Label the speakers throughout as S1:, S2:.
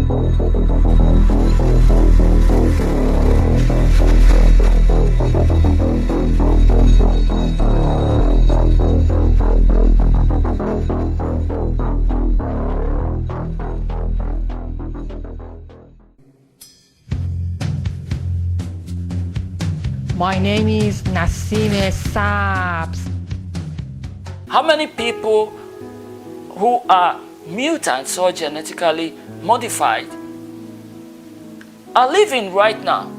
S1: My name is Nassime Sabs.
S2: How many people who are mutants or genetically modified are living right now?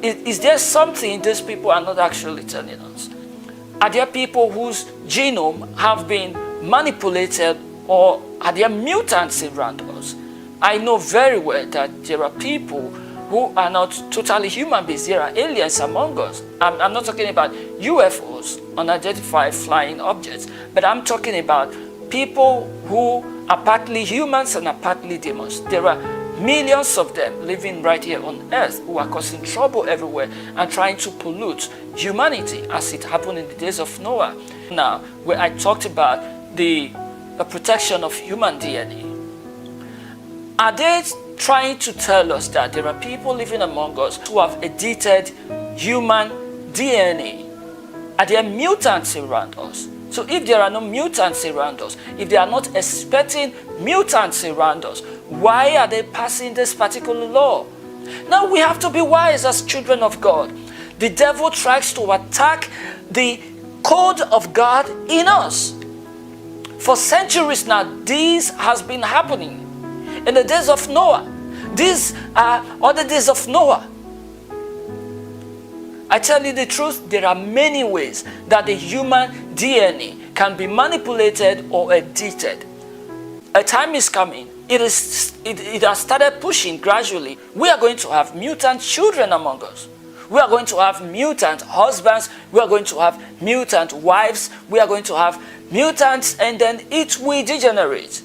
S2: Is there something these people are not actually telling us? Are there people whose genome have been manipulated, or are there mutants around us? I know very well that there are people who are not totally human beings. There are aliens among us. I'm not talking about UFOs, unidentified flying objects, but I'm talking about people who are partly humans and are partly demons. There are millions of them living right here on Earth who are causing trouble everywhere and trying to pollute humanity, as it happened in the days of Noah. Now, where I talked about the protection of human DNA, are they trying to tell us that there are people living among us who have edited human DNA? Are there mutants around us? So if there are no mutants around us, if they are not expecting mutants around us, why are they passing this particular law? Now we have to be wise as children of God. The devil tries to attack the code of God in us. For centuries now, this has been happening. In the days of Noah, these are other days of Noah. I tell you the truth, there are many ways that the human DNA can be manipulated or edited. A time is coming. It has started pushing gradually. We are going to have mutant children among us. We are going to have mutant husbands. We are going to have mutant wives. We are going to have mutants, and then it will degenerate.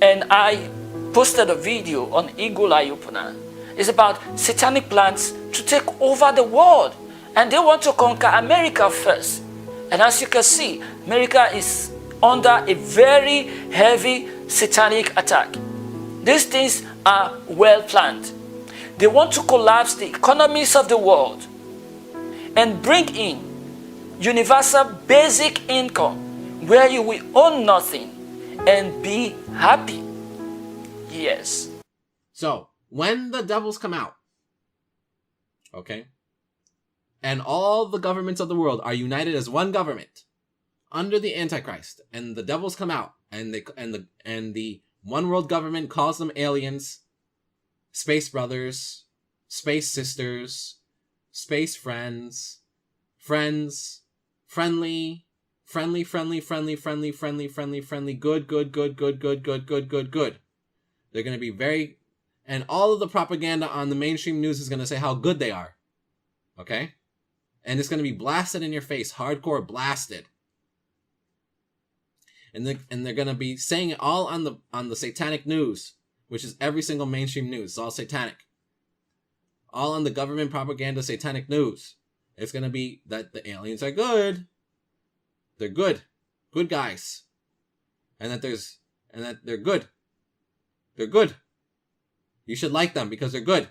S2: And I posted a video on Eagle Eye Opener. It's about satanic plans to take over the world, and they want to conquer America first. And as you can see, America is under a very heavy satanic attack. These things are well planned. They want to collapse the economies of the world and bring in universal basic income where you will own nothing and be happy. Yes.
S3: So, when the devils come out, okay, and all the governments of the world are united as one government under the Antichrist, and the devils come out, and the one world government calls them aliens, space brothers, space sisters, space friends, friendly, good. They're going to be very, and all of the propaganda on the mainstream news is going to say how good they are. Okay? And it's going to be blasted in your face, hardcore blasted. And they're going to be saying it all on the satanic news, which is every single mainstream news. It's all satanic. All on the government propaganda satanic news. It's going to be that the aliens are good. They're good. Good guys. And that they're good. They're good. You should like them because they're good.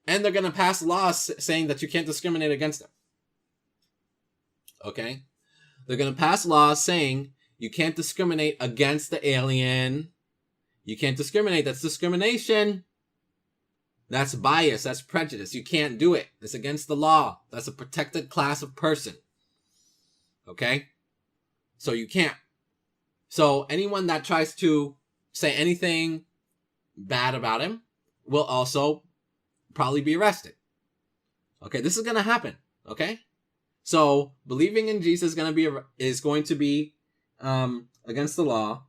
S3: And they're going to pass laws saying that you can't discriminate against them. Okay? They're going to pass laws saying you can't discriminate against the alien. You can't discriminate. That's discrimination. That's bias. That's prejudice. You can't do it. It's against the law. That's a protected class of person. Okay? So you can't. So anyone that tries to say anything bad about him will also probably be arrested. Okay? This is going to happen. Okay? So believing in Jesus is going to be against the law.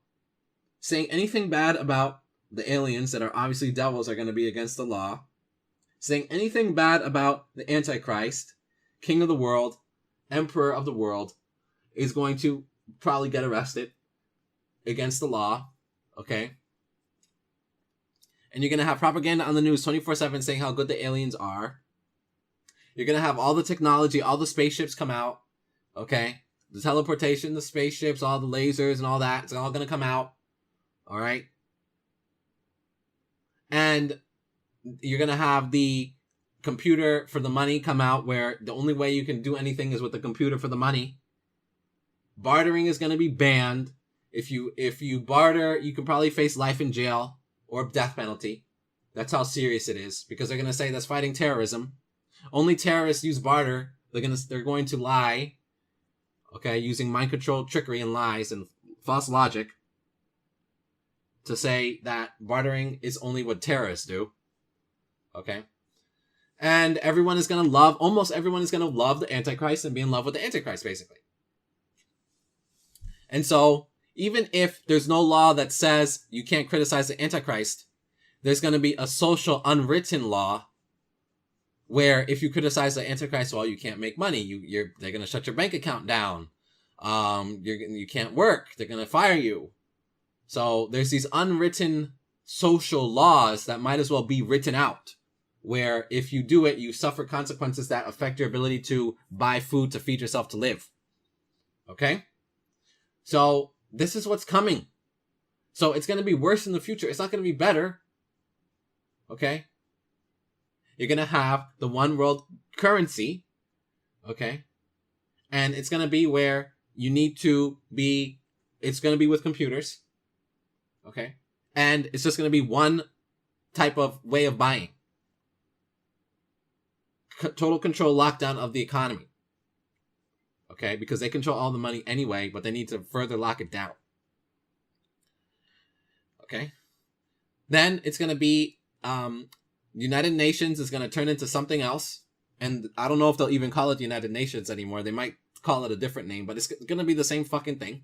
S3: Saying anything bad about the aliens that are obviously devils are going to be against the law. Saying anything bad about the Antichrist, king of the world, emperor of the world, is going to probably get arrested against the law. Okay? And you're going to have propaganda on the news 24/7 saying how good the aliens are. You're going to have all the technology, all the spaceships come out. Okay? The teleportation, the spaceships, all the lasers and all that. It's all going to come out. All right. And you're going to have the computer for the money come out, where the only way you can do anything is with the computer for the money. Bartering is going to be banned. If you barter, you can probably face life in jail or death penalty. That's how serious it is, because they're going to say that's fighting terrorism. Only terrorists use barter. They're going to lie, okay, using mind control, trickery, and lies and false logic to say that bartering is only what terrorists do. Okay. And almost everyone is going to love the Antichrist and be in love with the Antichrist, basically. And so, even if there's no law that says you can't criticize the Antichrist, there's going to be a social unwritten law where if you criticize the Antichrist, well, you can't make money. They're going to shut your bank account down. You can't work. They're going to fire you. So there's these unwritten social laws that might as well be written out, where if you do it, you suffer consequences that affect your ability to buy food to feed yourself to live. Okay? So this is what's coming. So it's going to be worse in the future. It's not going to be better. Okay? You're going to have the one world currency. Okay? And it's going to be where you need to be, it's going to be with computers. Okay? And it's just going to be one type of way of buying. Total control, lockdown of the economy. Okay? Because they control all the money anyway, but they need to further lock it down. Okay? Then it's going to be, United Nations is going to turn into something else. And I don't know if they'll even call it the United Nations anymore. They might call it a different name, but it's going to be the same fucking thing.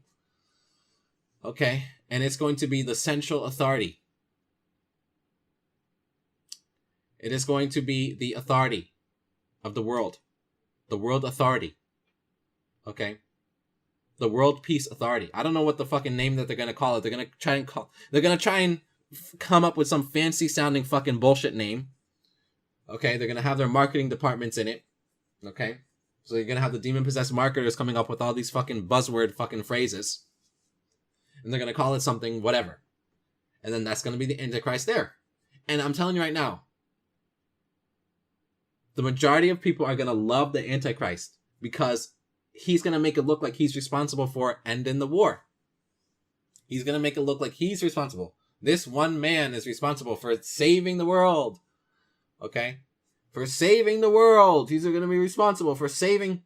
S3: Okay? And it's going to be the central authority. It is going to be the authority of the world. The world authority. Okay? The World Peace Authority. I don't know what the fucking name that they're going to call it. They're going to try and come up with some fancy sounding fucking bullshit name. Okay? They're going to have their marketing departments in it. Okay? So you're going to have the demon-possessed marketers coming up with all these fucking buzzword fucking phrases. And they're going to call it something, whatever. And then that's going to be the Antichrist there. And I'm telling you right now, the majority of people are going to love the Antichrist because he's going to make it look like he's responsible for ending the war. He's going to make it look like he's responsible. This one man is responsible for saving the world. Okay? For saving the world. He's going to be responsible for saving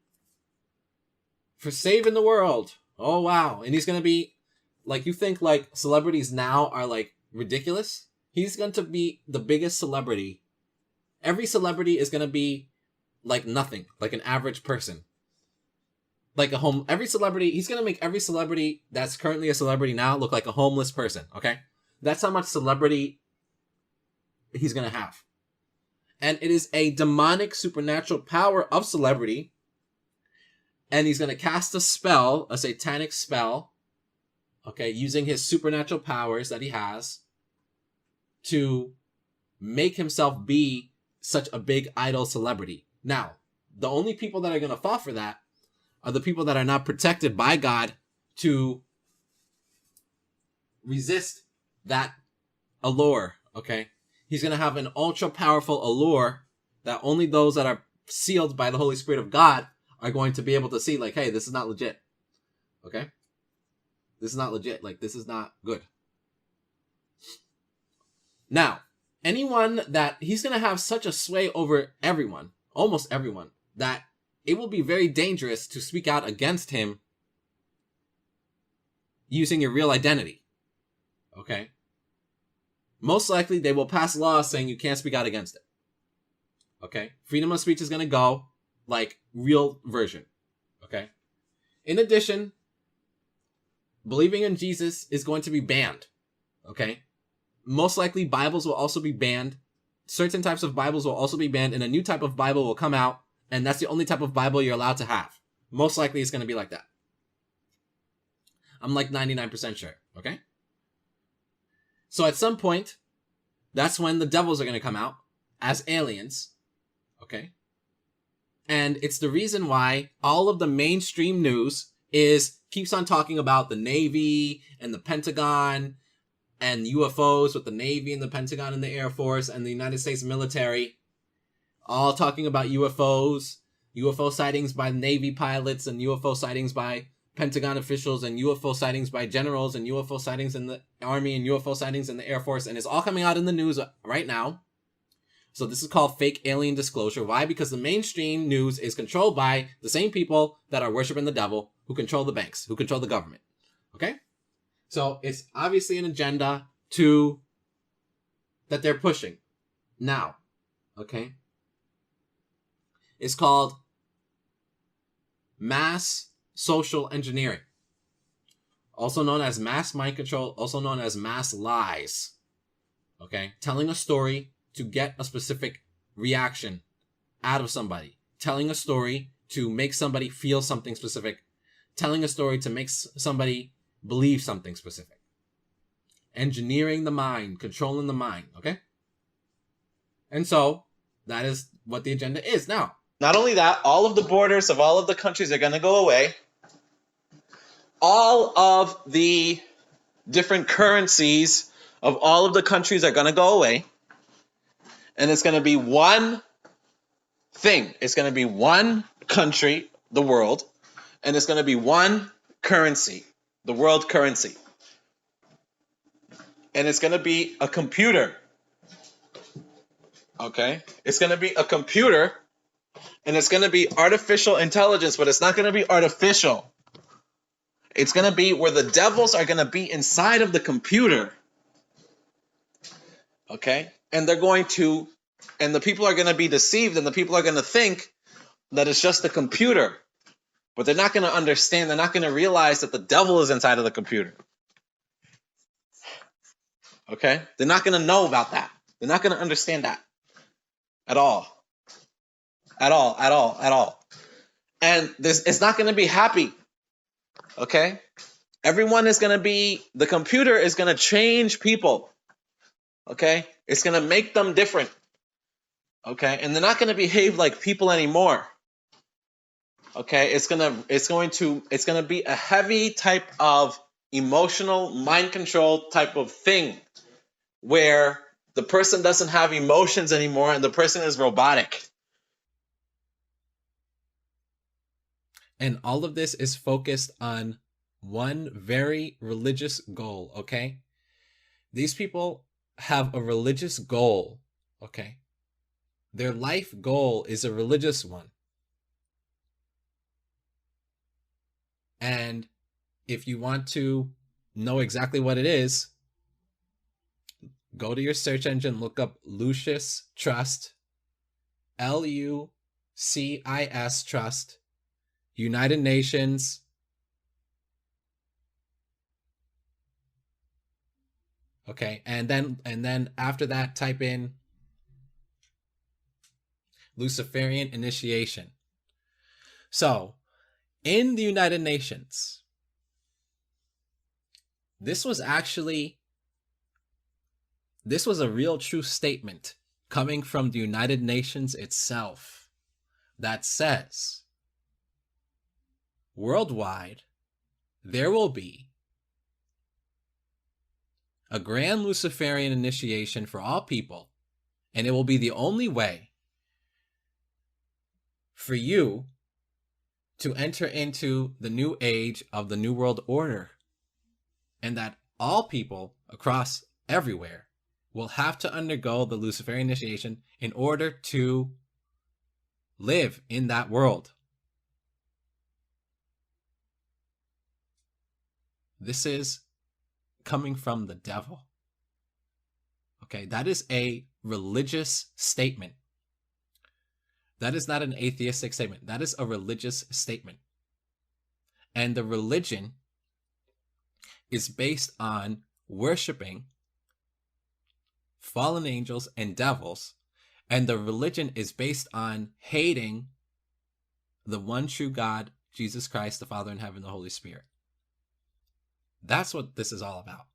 S3: the world. Oh, wow. And he's going to be, like, you think, like, celebrities now are, like, ridiculous? He's going to be the biggest celebrity. Every celebrity is going to be, like, nothing. Like an average person. Like every celebrity, he's going to make every celebrity that's currently a celebrity now look like a homeless person, okay? That's how much celebrity he's going to have. And it is a demonic supernatural power of celebrity. And he's going to cast a spell, a satanic spell, okay, using his supernatural powers that he has to make himself be such a big idol celebrity. Now, the only people that are going to fall for that are the people that are not protected by God to resist that allure, okay? He's going to have an ultra-powerful allure that only those that are sealed by the Holy Spirit of God are going to be able to see, like, hey, this is not legit, okay? This is not legit. Like, this is not good. Now, anyone that he's going to have such a sway over everyone, almost everyone, that it will be very dangerous to speak out against him using your real identity. Okay? Most likely, they will pass laws saying you can't speak out against it. Okay? Freedom of speech is going to go like real version. Okay? In addition, believing in Jesus is going to be banned. Okay? Most likely, Bibles will also be banned. Certain types of Bibles will also be banned, and a new type of Bible will come out. And that's the only type of Bible you're allowed to have. Most likely it's going to be like that. I'm like 99% sure. Okay? So at some point, that's when the devils are going to come out as aliens. Okay? And it's the reason why all of the mainstream news keeps on talking about the Navy and the Pentagon and UFOs with the Navy and the Pentagon and the Air Force and the United States military, all talking about UFOs, UFO sightings by Navy pilots and UFO sightings by Pentagon officials and UFO sightings by generals and UFO sightings in the Army and UFO sightings in the Air Force. And it's all coming out in the news right now. So this is called fake alien disclosure. Why? Because the mainstream news is controlled by the same people that are worshiping the devil, who control the banks, who control the government. Okay? So it's obviously an agenda that they're pushing now. Okay? It's called mass social engineering, also known as mass mind control, also known as mass lies. Okay? Telling a story to get a specific reaction out of somebody. Telling a story to make somebody feel something specific. Telling a story to make somebody believe something specific. Engineering the mind, controlling the mind, okay? And so, that is what the agenda is now.
S4: Not only that, all of the borders of all of the countries are going to go away. All of the different currencies of all of the countries are going to go away. And it's going to be one thing. It's going to be one country, the world. And it's going to be one currency, the world currency. And it's going to be a computer. Okay? It's going to be a computer. And it's going to be artificial intelligence, but it's not going to be artificial. It's going to be where the devils are going to be inside of the computer. Okay? And they're going to, and the people are going to be deceived, and the people are going to think that it's just a computer. But they're not going to understand, they're not going to realize that the devil is inside of the computer. Okay? They're not going to know about that. They're not going to understand that. At all. At all, at all, at all. And it's not going to be happy. Okay? Everyone is going to be, the computer is going to change people. Okay? It's going to make them different. Okay? And they're not going to behave like people anymore. Okay? It's going to be a heavy type of emotional mind control type of thing where the person doesn't have emotions anymore and the person is robotic.
S3: And all of this is focused on one very religious goal, okay? These people have a religious goal, okay? Their life goal is a religious one. And if you want to know exactly what it is, go to your search engine, look up Lucis Trust, Lucis Trust, United Nations, okay, and then after that type in Luciferian initiation. So, in the United Nations, this was a real true statement coming from the United Nations itself that says, worldwide, there will be a grand Luciferian initiation for all people, and it will be the only way for you to enter into the new age of the New World Order, and that all people across everywhere will have to undergo the Luciferian initiation in order to live in that world. This is coming from the devil. Okay, that is a religious statement. That is not an atheistic statement. That is a religious statement. And the religion is based on worshiping fallen angels and devils. And the religion is based on hating the one true God, Jesus Christ, the Father in heaven, the Holy Spirit. That's what this is all about.